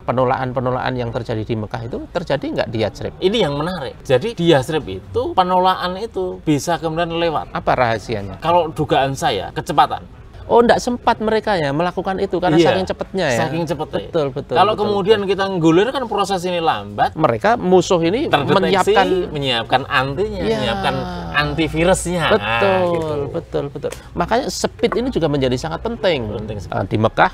Penolakan-penolakan yang terjadi di Mekah itu terjadi nggak di Yatsrib? Ini yang menarik. Jadi di Yatsrib itu penolakan itu bisa kemudian lewat. Apa rahasianya? Kalau dugaan saya kecepatan. Oh, nggak sempat mereka ya melakukan itu karena Iya, saking cepatnya ya. Saking cepatnya. Betul, betul. Kalau betul, kemudian betul. kita nggulir kan proses ini lambat. Mereka musuh ini menyiapkan antinya, ya, menyiapkan antivirusnya. Betul, gitu. betul. Makanya speed ini juga menjadi sangat penting. Sekali. Di Mekah,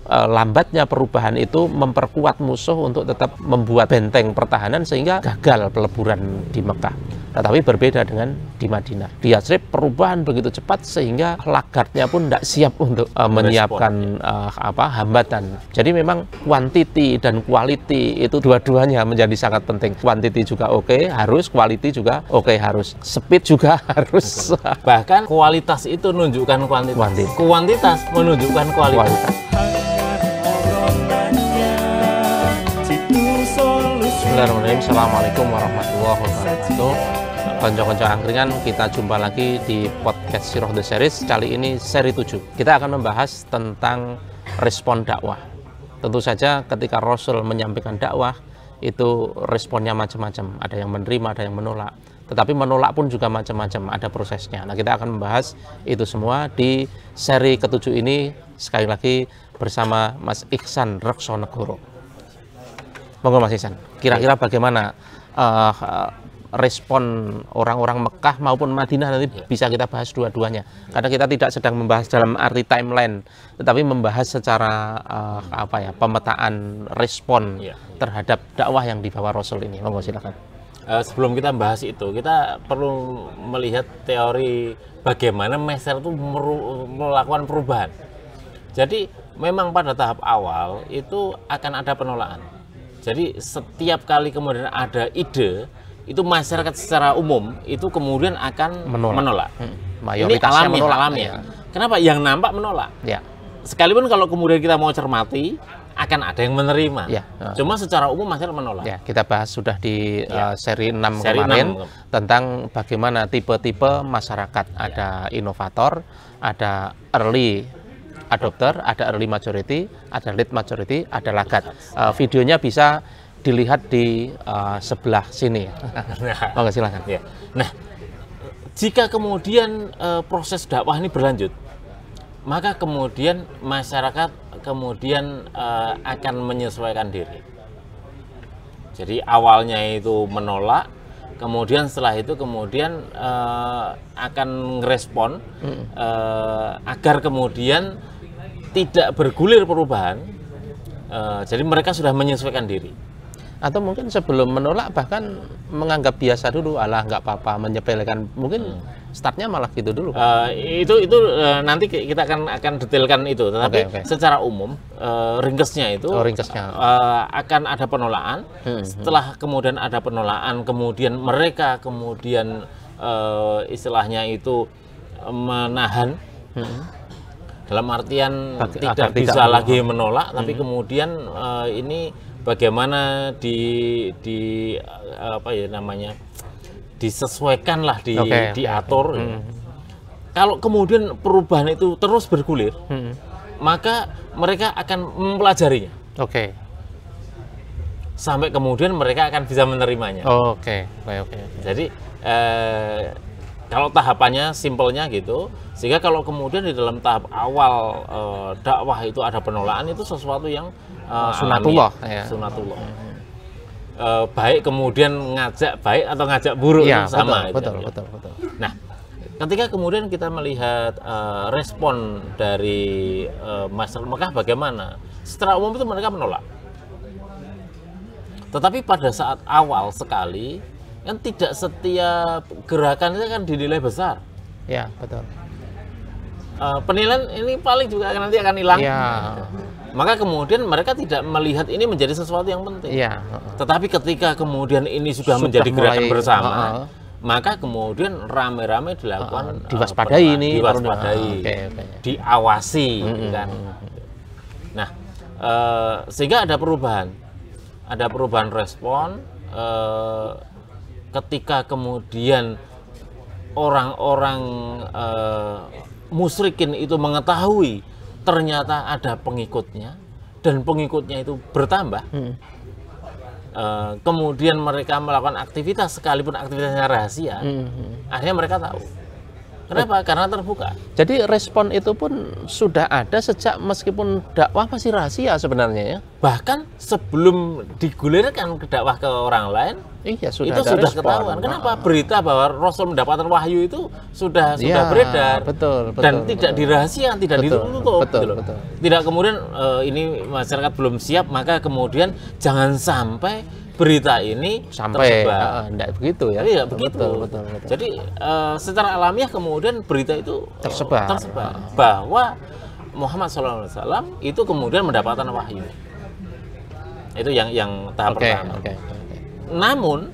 lambatnya perubahan itu memperkuat musuh untuk tetap membuat benteng pertahanan sehingga gagal peleburan di Mekah. Tetapi berbeda dengan di Madinah. Di Yatsrib perubahan begitu cepat sehingga Lagarde-nya pun tidak siap untuk menyiapkan hambatan. Jadi memang quantity dan quality itu dua-duanya menjadi sangat penting. Quantity juga oke, harus, quality juga oke, harus. Speed juga harus. Bahkan kualitas itu menunjukkan kuantitas. Kuantitas menunjukkan kualitas. Bismillahirrahmanirrahim. Assalamualaikum warahmatullahi wabarakatuh. Konco-konco angkringan, kita jumpa lagi di podcast Sirah The Series. Kali ini seri 7. Kita akan membahas tentang respon dakwah. Tentu saja ketika Rasul menyampaikan dakwah, itu responnya macam-macam. Ada yang menerima, ada yang menolak. Tetapi menolak pun juga macam-macam, ada prosesnya. Nah, kita akan membahas itu semua di seri ke-7 ini, sekali lagi bersama Mas Ihsan Reksonegoro. Monggo Mas Ihsan, kira-kira bagaimana respon orang-orang Mekah maupun Madinah, nanti bisa kita bahas dua-duanya. Karena kita tidak sedang membahas dalam arti timeline, tetapi membahas secara pemetaan respon terhadap dakwah yang dibawa Rasul ini. Monggo silakan. Sebelum kita bahas itu, kita perlu melihat teori bagaimana Mesir itu melakukan perubahan. Jadi memang pada tahap awal itu akan ada penolakan. Jadi setiap kali kemudian ada ide, itu masyarakat secara umum itu kemudian akan menolak. Mayoritasnya ini alami. Ya. Kenapa? Yang nampak menolak. Ya. Sekalipun kalau kemudian kita mau cermati, akan ada yang menerima. Ya. Cuma secara umum masyarakat menolak. Ya, kita bahas sudah di seri 6 kemarin tentang bagaimana tipe-tipe masyarakat. Ada inovator, ada early adopter, ada early majority, ada late majority, ada laggard. Videonya bisa dilihat di sebelah sini. Monggo silakan. Ya. Nah, jika kemudian proses dakwah ini berlanjut, maka kemudian masyarakat kemudian akan menyesuaikan diri. Jadi awalnya itu menolak, kemudian setelah itu kemudian akan merespon agar kemudian tidak bergulir perubahan. Jadi mereka sudah menyesuaikan diri. Atau mungkin sebelum menolak bahkan menganggap biasa dulu, alah nggak apa-apa, menyepelekan, mungkin startnya malah gitu dulu. Itu nanti kita akan detailkan itu, tetapi secara umum ringkesnya itu akan ada penolakan. Setelah kemudian ada penolakan, kemudian mereka kemudian istilahnya itu menahan. Dalam artian tidak bisa lagi menolak, tapi kemudian ini bagaimana disesuaikanlah, diatur. Kalau kemudian perubahan itu terus bergulir, maka mereka akan mempelajarinya. Sampai kemudian mereka akan bisa menerimanya. Jadi kalau tahapannya simpelnya gitu, sehingga kalau kemudian di dalam tahap awal dakwah itu ada penolakan, itu sesuatu yang sunatullah. Sunatullah. Baik kemudian ngajak baik atau ngajak buruk ya, sama. Betul. Nah, ketika kemudian kita melihat respon dari masyarakat Mekah bagaimana, secara umum itu mereka menolak. Tetapi pada saat awal sekali, kan tidak setiap gerakan itu kan dinilai besar. Ya, betul. Penilaian ini paling juga nanti akan hilang. Ya. Maka kemudian mereka tidak melihat ini menjadi sesuatu yang penting. Ya. Tetapi ketika kemudian ini sudah menjadi gerakan bersama, maka kemudian rame-rame dilakukan diwaspadai, diawasi, kan. Nah, sehingga ada perubahan respon. Ketika kemudian orang-orang musyrikin itu mengetahui ternyata ada pengikutnya, dan pengikutnya itu bertambah, kemudian mereka melakukan aktivitas sekalipun aktivitasnya rahasia, akhirnya mereka tahu. Kenapa? Karena terbuka. Jadi respon itu pun sudah ada sejak meskipun dakwah masih rahasia sebenarnya ya. Bahkan sebelum digulirkan ke dakwah ke orang lain, Iya, sudah itu ada sudah respon. ketahuan. Kenapa? Berita bahwa Rasul mendapatkan wahyu itu sudah beredar. Betul, Dan tidak dirahasiakan, tidak ditutup. Betul, gitu loh. betul. Tidak kemudian ini masyarakat belum siap, maka kemudian jangan sampai berita ini Sampai tersebar. enggak begitu ya. Tidak begitu. Betul. Jadi secara alamiah kemudian berita itu Tersebar. bahwa Muhammad SAW itu kemudian mendapatkan wahyu. Itu yang tahap pertama. Oke. Namun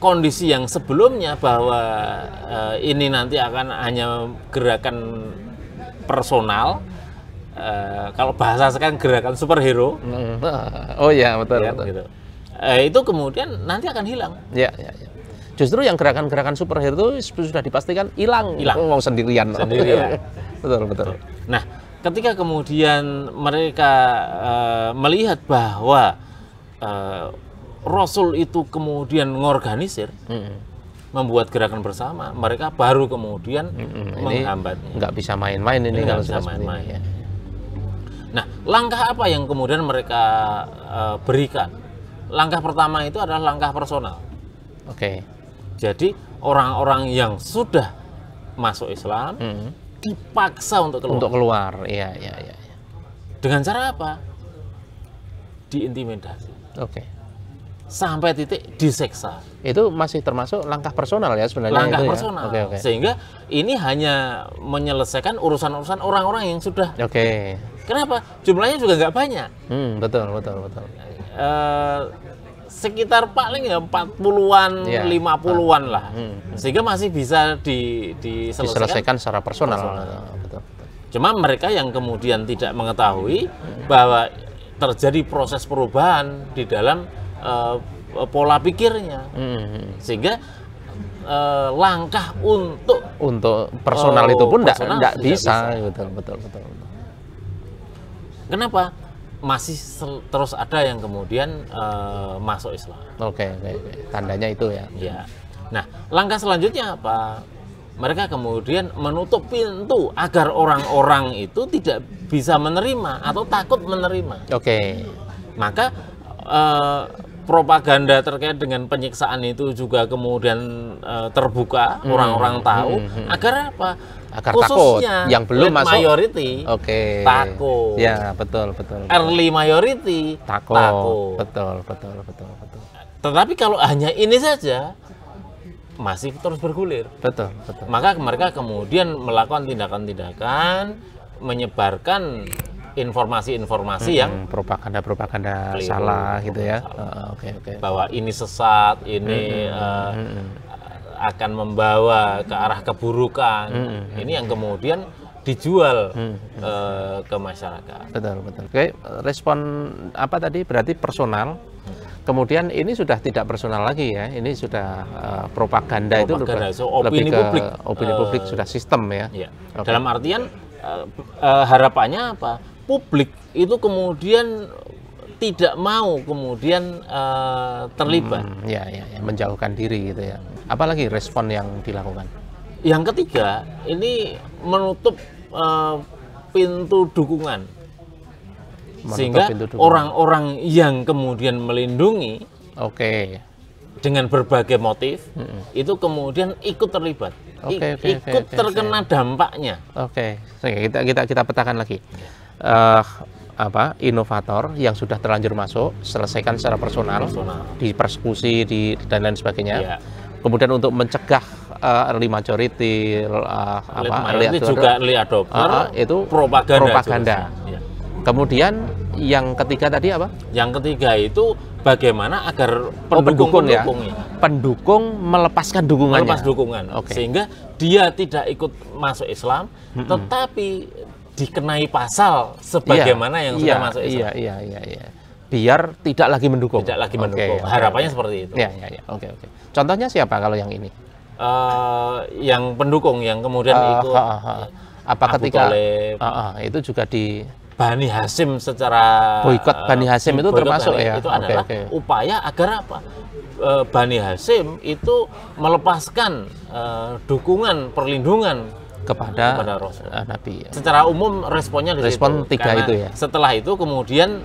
kondisi yang sebelumnya bahwa ini nanti akan hanya gerakan personal, kalau bahasa sekarang gerakan superhero, Oh iya, betul. ya, betul. gitu. Itu kemudian nanti akan hilang. Ya. Justru yang gerakan-gerakan superhero itu sudah dipastikan hilang. Mau sendirian. Betul. Nah, ketika kemudian mereka melihat bahwa Rasul itu kemudian mengorganisir, membuat gerakan bersama, mereka baru kemudian menghambatnya. Nggak bisa main-main ini Nggak kalau bisa sudah seperti main-main. ini, ya. Nah, langkah apa yang kemudian mereka berikan? Langkah pertama itu adalah langkah personal. Oke. Jadi orang-orang yang sudah masuk Islam dipaksa untuk keluar. Untuk keluar, iya. Dengan cara apa? Diintimidasi. Oke. Sampai titik diseksa. Itu masih termasuk langkah personal ya sebenarnya. Langkah itu ya? personal. Oke. Sehingga ini hanya menyelesaikan urusan-urusan orang-orang yang sudah. Oke. Kenapa? Jumlahnya juga nggak banyak. Betul. Sekitar paling ya 40-an, Ya. 50-an lah. Sehingga masih bisa diselesaikan. Diselesaikan secara personal. Betul. Cuma mereka yang kemudian tidak mengetahui bahwa terjadi proses perubahan di dalam pola pikirnya. Sehingga langkah Untuk personal itu pun personal tidak tidak bisa. bisa. Betul. Kenapa? Masih terus ada yang kemudian masuk Islam. Oke. Tandanya itu ya. Ya. Nah, langkah selanjutnya apa? Mereka kemudian menutup pintu agar orang-orang itu tidak bisa menerima atau takut menerima. Oke. Maka propaganda terkait dengan penyiksaan itu juga kemudian terbuka, orang-orang tahu. Agar apa? Agar khususnya takut. Yang belum late masuk. majority Oke. takut. Ya, betul. Early majority Takut. Betul. Tetapi kalau hanya ini saja masih terus bergulir. Betul. Maka mereka kemudian melakukan tindakan-tindakan menyebarkan informasi-informasi yang propaganda keliru, salah gitu ya. salah. Oke. bahwa ini sesat, ini akan membawa ke arah keburukan. Ini yang kemudian dijual ke masyarakat. Betul. Oke, respon apa tadi berarti personal. Kemudian ini sudah tidak personal lagi ya. Ini sudah propaganda itu Propaganda, lebih, so opini ke publik. opini publik sudah sistem ya. Ya. Oke. Dalam artian harapannya apa? Publik itu kemudian tidak mau kemudian terlibat. Ya, menjauhkan diri gitu ya. Apalagi respon yang dilakukan? Yang ketiga, ini menutup pintu dukungan. Sehingga orang-orang yang kemudian melindungi dengan berbagai motif itu kemudian ikut terlibat, ikut terkena dampaknya. Kita petakan lagi. Inovator yang sudah terlanjur masuk, selesaikan secara personal. Dipersekusi dan lain sebagainya. Ya. Kemudian untuk mencegah early majority, early adopter, itu propaganda. Ya. Kemudian yang ketiga tadi apa? Yang ketiga itu bagaimana agar pendukung melepaskan dukungannya. Melepas dukungan. Sehingga dia tidak ikut masuk Islam, tetapi dikenai pasal sebagaimana yang sudah masuk Islam. Iya. Biar tidak lagi mendukung. Harapannya seperti itu. Oke. Contohnya siapa kalau yang ini? Yang pendukung yang kemudian ikut. Apa ketika Talib. itu juga Bani Hasyim secara boikot Bani Hasyim itu boikot termasuk Bani, ya. itu adalah upaya agar apa? Bani Hasyim itu melepaskan dukungan perlindungan kepada Rasul. Nabi. Secara umum responnya di Respon situ. 3 itu ya. Setelah itu kemudian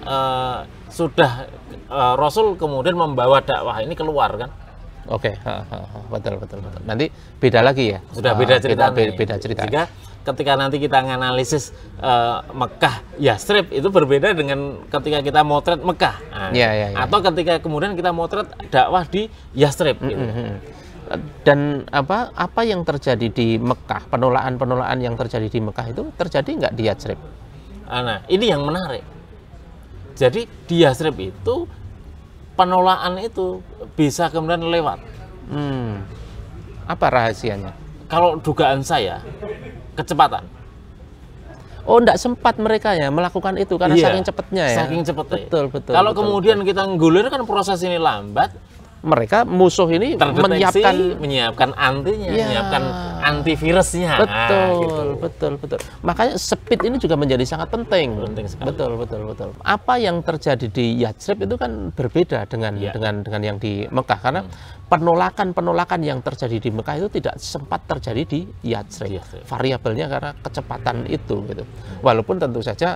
sudah Rasul kemudian membawa dakwah ini keluar kan. Oke, betul. Nanti beda lagi ya. Sudah beda cerita. Beda cerita. Jika ketika nanti kita menganalisis Mekah Yastrib itu berbeda dengan ketika kita motret Mekah. Nah, ya. Atau ketika kemudian kita motret dakwah di Yastrib. Gitu. Dan apa yang terjadi di Mekah, penolakan yang terjadi di Mekah itu terjadi nggak di Yatsrib? Nah, ini yang menarik. Jadi di Yatsrib itu penolakan itu bisa kemudian lewat. Apa rahasianya? Kalau dugaan saya, kecepatan. Oh, enggak sempat mereka ya melakukan itu karena saking cepatnya ya. Saking cepatnya. Betul. Kalau kemudian kita nggulir kan proses ini lambat. Mereka musuh ini menyiapkan antinya, menyiapkan antivirusnya. Betul. Makanya speed ini juga menjadi sangat penting. Betul. Apa yang terjadi di Yatsrib itu kan berbeda dengan yang di Mekah karena penolakan yang terjadi di Mekah itu tidak sempat terjadi di Yatsrib. Variabelnya karena kecepatan itu gitu. Walaupun tentu saja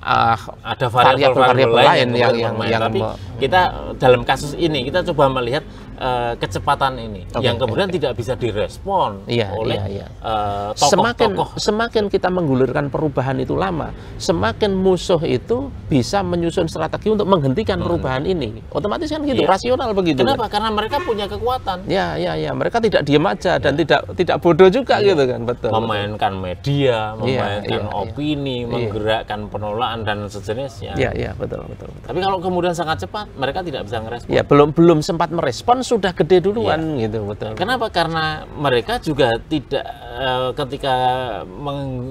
ada variabel lain yang tapi kita dalam kasus ini kita coba melihat kecepatan ini yang kemudian tidak bisa direspon oleh tokoh-tokoh. Semakin kita menggulirkan perubahan itu lama, semakin musuh itu bisa menyusun strategi untuk menghentikan perubahan ini. Otomatis kan gitu, rasional begitu. Kenapa? Karena mereka punya kekuatan. Ya. Mereka tidak diam aja dan tidak bodoh juga gitu kan, betul. Memainkan media, memainkan opini, menggerakkan penolakan dan sejenisnya. Iya, betul. Tapi kalau kemudian sangat cepat, mereka tidak bisa merespon. Ya, belum sempat merespon sudah gede duluan gitu, betul. Kenapa? Karena mereka juga tidak ketika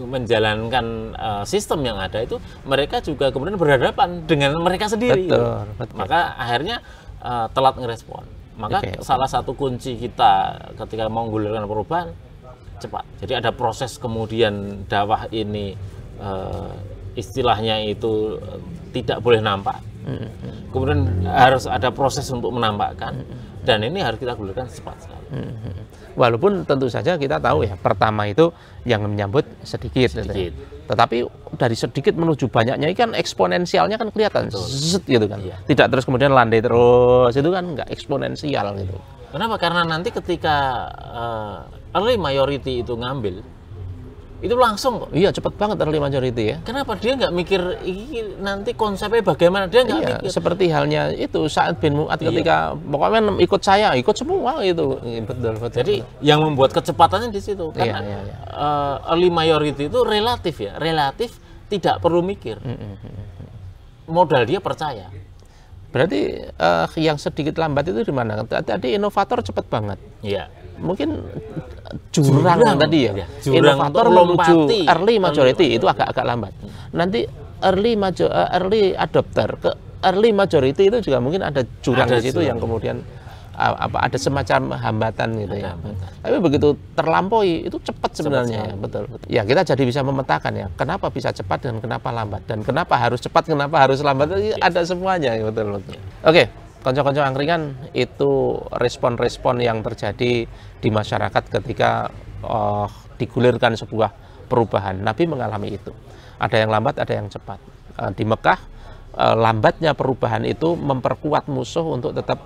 menjalankan sistem yang ada itu, mereka juga kemudian berhadapan dengan mereka sendiri. Betul. Maka akhirnya telat ngerespon. Maka salah satu kunci kita ketika mau menggulirkan perubahan cepat. Jadi ada proses kemudian dakwah ini istilahnya itu tidak boleh nampak. Kemudian harus ada proses untuk menampakkan. Dan ini harus kita gulirkan cepat sekali. Walaupun tentu saja kita tahu ya, pertama itu yang menyambut sedikit. Tetapi dari sedikit menuju banyaknya ini kan eksponensialnya kan kelihatan, gitu kan. Tidak terus kemudian landai terus, itu kan nggak eksponensial gitu. Kenapa? Karena nanti ketika early majority itu ngambil, itu langsung kok. Iya, cepet banget early majority ya. Kenapa dia nggak mikir ini nanti konsepnya bagaimana? Dia nggak mikir. Seperti halnya itu Sa'ad bin Mu'adz ketika pokoknya ikut saya, ikut semua itu. Betul. Jadi yang membuat kecepatannya di situ karena early majority itu relatif tidak perlu mikir. Modal dia percaya. Berarti yang sedikit lambat itu di mana? Tadi inovator cepet banget. Iya. Mungkin jurang tadi ya. Inovator menuju early majority itu agak lambat. Nanti early adopter ke early majority itu juga mungkin ada jurang di situ yang kemudian ada semacam hambatan gitu ya. Tapi begitu terlampaui itu cepat sebenarnya ya. Betul. Ya, kita jadi bisa memetakan ya, kenapa bisa cepat dan kenapa lambat dan kenapa harus cepat, kenapa harus lambat, ada semuanya ya, betul. Oke. Konco-konco angkringan, itu respon-respon yang terjadi di masyarakat ketika digulirkan sebuah perubahan. Nabi mengalami itu. Ada yang lambat, ada yang cepat. Di Mekah, lambatnya perubahan itu memperkuat musuh untuk tetap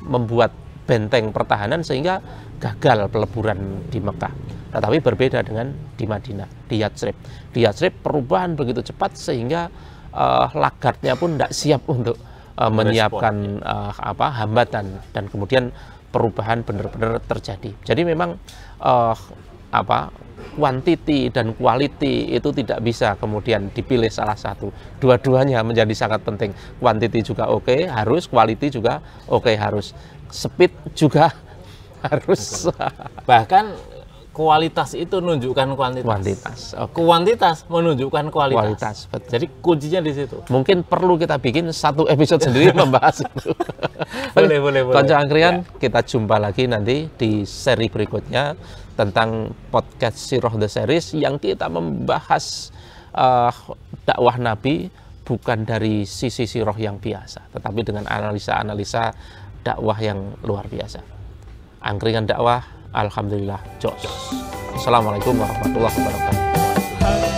membuat benteng pertahanan sehingga gagal peleburan di Mekah. Tetapi berbeda dengan di Madinah, di Yatsrib. Di Yatsrib perubahan begitu cepat sehingga lagardnya pun tidak siap untuk menyiapkan hambatan dan kemudian perubahan benar-benar terjadi. Jadi memang quantity dan quality itu tidak bisa kemudian dipilih salah satu. Dua-duanya menjadi sangat penting. Quantity juga oke, harus, quality juga oke, harus. Speed juga harus. Bahkan kualitas itu menunjukkan kuantitas. Kuantitas menunjukkan kualitas. Betul. Jadi kuncinya di situ. Mungkin perlu kita bikin satu episode sendiri membahas itu. Boleh. Konco angkringan, kita jumpa lagi nanti di seri berikutnya tentang podcast Sirah The Series yang kita membahas dakwah Nabi bukan dari sisi sirah yang biasa, tetapi dengan analisa-analisa dakwah yang luar biasa. Angkringan dakwah, alhamdulillah, jos. Assalamualaikum warahmatullahi wabarakatuh.